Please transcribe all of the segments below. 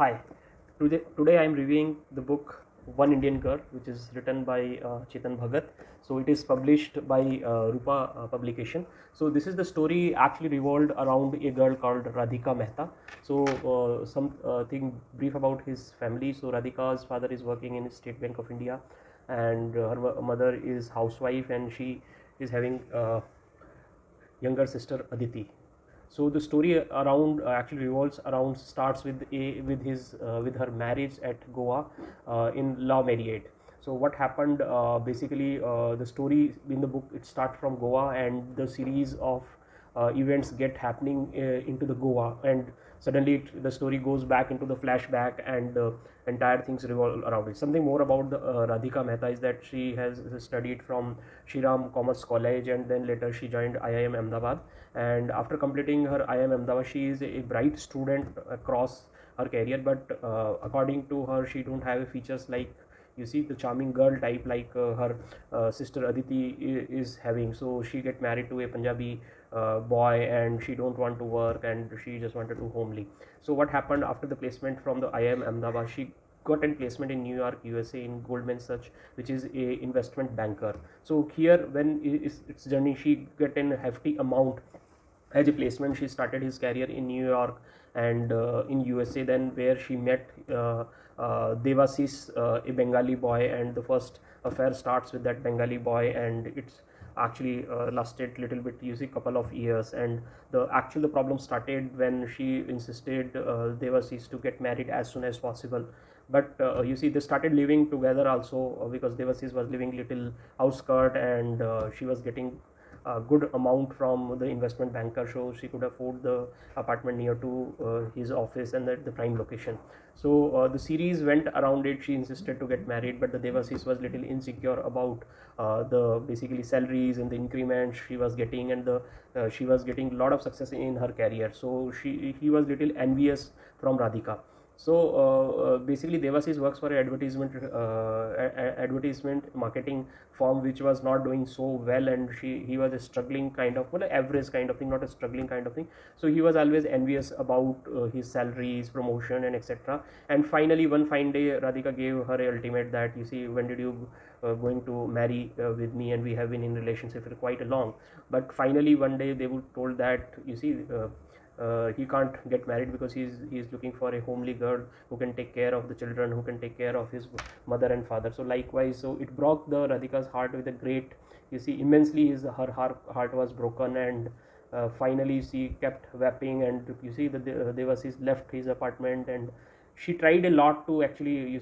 Hi, today I am reviewing the book One Indian Girl, which is written by Chetan Bhagat. So it is published by Rupa Publication. So this is the story actually revolved around a girl called Radhika Mehta. So something brief about his family. So Radhika's father is working in State Bank of India, and her mother is housewife, and she is having younger sister Aditi. So the story around actually revolves around starts with her marriage at Goa in law marriage. So what happened basically the story in the book, it starts from Goa, and the series of events get happening into the Goa, and suddenly the story goes back into the flashback, and entire things revolve around it. Something more about the Radhika Mehta is that she has studied from Shriram Commerce College, and then later she joined IIM Ahmedabad. And after completing her IIM Ahmedabad, she is a bright student across her career, but according to her, she don't have features like the charming girl type like her sister Aditi is having. So she get married to a Punjabi boy, and she don't want to work, and she just wanted to homely. So what happened after the placement from the IIM Ahmedabad, she got a placement in New York, USA in Goldman Sachs, which is a investment banker. So here when its journey, she get a hefty amount as a placement. She started his career in New York and in USA, then where she met Devasis, a Bengali boy, and the first affair starts with that Bengali boy, and it's actually lasted little bit, couple of years. And the problem started when she insisted Devasis to get married as soon as possible. But they started living together also, because Devasis was living little outskirt, and she was getting a good amount from the investment banker, so she could afford the apartment near to his office and the prime location. So the series went around it. She insisted to get married, but the Devasis was little insecure about the basically salaries and the increments she was getting, and the she was getting a lot of success in her career. So he was little envious from Radhika. So basically Devasis works for an advertisement marketing firm which was not doing so well, and he was a struggling kind of, well, average kind of thing, not a struggling kind of thing. So he was always envious about his salaries, promotion, and etc. And finally one fine day Radhika gave her a ultimate that, when did you going to marry with me, and we have been in relationship for quite a long. But finally one day they were told that he can't get married because he's looking for a homely girl who can take care of the children, who can take care of his mother and father. So likewise, so it broke the Radhika's heart with a great, immensely. Her heart was broken, and finally she kept weeping, and the Devasis left his apartment, and she tried a lot to actually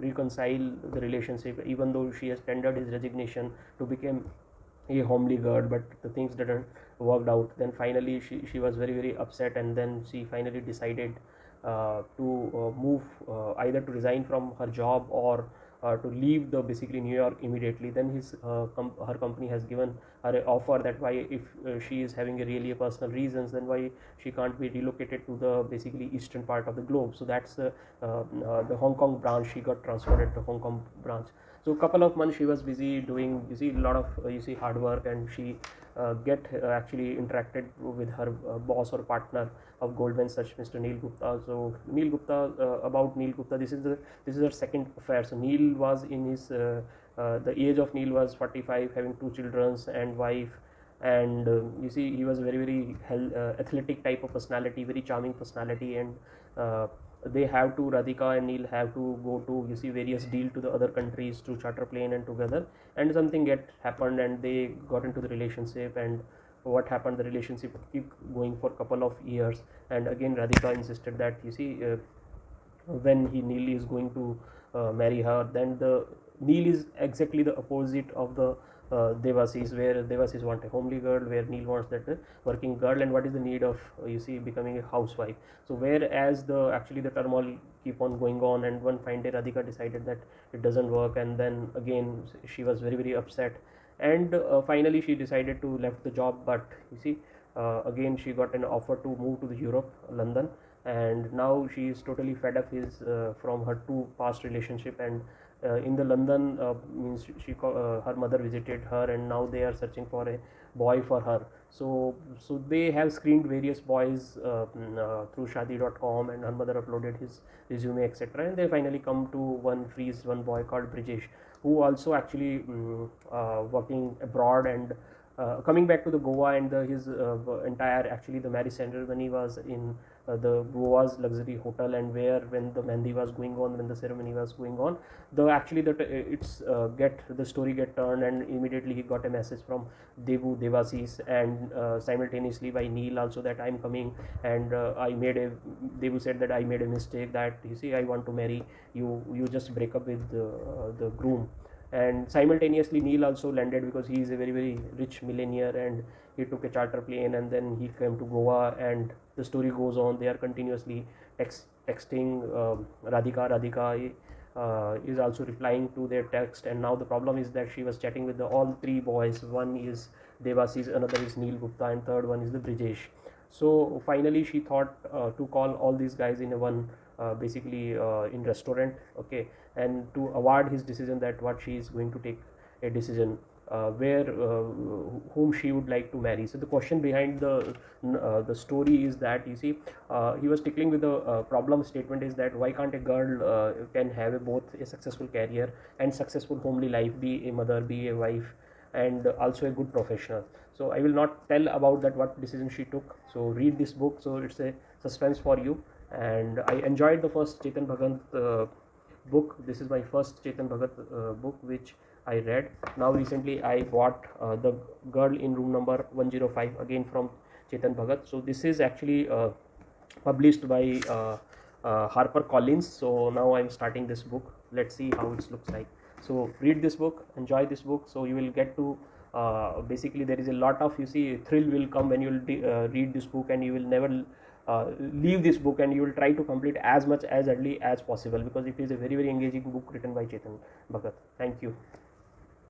reconcile the relationship, even though she has tendered his resignation to become a homely girl, but the things didn't worked out. Then finally she was very upset, and then she finally decided to move, either to resign from her job or to leave the basically New York immediately. Then her company has given her an offer that why, if she is having a really personal reasons, then why she can't be relocated to the basically eastern part of the globe. So that's the Hong Kong branch. She got transferred to Hong Kong branch. So a couple of months she was busy doing a lot of hard work, and she get actually interacted with her boss or partner of Goldman Sachs, Mr. Neil Gupta. So Neil Gupta, about Neil Gupta, this is her second affair. So Neil was in his the age of Neil was 45, having two children and wife. And he was very athletic type of personality, very charming personality. And they have to, Radhika and Neil have to go to various deal to the other countries to charter plane and together. And something get happened, and they got into the relationship. And what happened, the relationship keep going for a couple of years. And again Radhika insisted that when Neil is going to marry her, then the Neil is exactly the opposite of the Devasis, where Devasis want a homely girl, where Neil wants that working girl. And what is the need of becoming a housewife? So whereas the turmoil keep on going on, and one fine day Radhika decided that it doesn't work, and then again she was very upset. And finally she decided to left the job. But again she got an offer to move to the Europe, London. And now she is totally fed up from her two past relationship. And in the London, means her mother visited her, and now they are searching for a boy for her. So they have screened various boys through Shadi.com, and her mother uploaded his resume, etc. And they finally come to one boy called Brijesh, who also actually working abroad and coming back to the Goa, and his entire actually the marriage ceremony was in the Goa's luxury hotel, and where when the mehndi was going on, when the ceremony was going on, the actually the it's get the story get turned, and immediately he got a message from Devasis, and simultaneously by Neil also, that I'm coming, and Devu said that I made a mistake, that you see I want to marry you, you just break up with the groom. And simultaneously Neil also landed, because he is a very very rich millionaire, and he took a charter plane, and then he came to Goa, and the story goes on. They are continuously texting. Radhika is also replying to their text, and now the problem is that she was chatting with all three boys. One is Devasis, another is Neil Gupta, and third one is the Brijesh. So finally she thought to call all these guys in a one basically in restaurant, okay, and to avoid his decision, that what she is going to take a decision where whom she would like to marry. So the question behind the story is that, you see, he was tickling with the problem statement is that why can't a girl can have both a successful career and successful homely life, be a mother, be a wife, and also a good professional. So I will not tell about that what decision she took. So read this book. So it's a suspense for you. And I enjoyed the first Chetan Bhagat book. This is my first Chetan Bhagat book which I read. Now recently I bought The Girl in Room Number 105, again from Chetan Bhagat. So this is actually published by Harper Collins. So now I'm starting this book. Let's see how it looks like. So read this book, enjoy this book. So you will get to basically there is a lot of, you see, thrill will come when you will read this book, and you will never leave this book, and you will try to complete as much as early as possible, because it is a very very engaging book written by Chetan Bhagat. Thank you.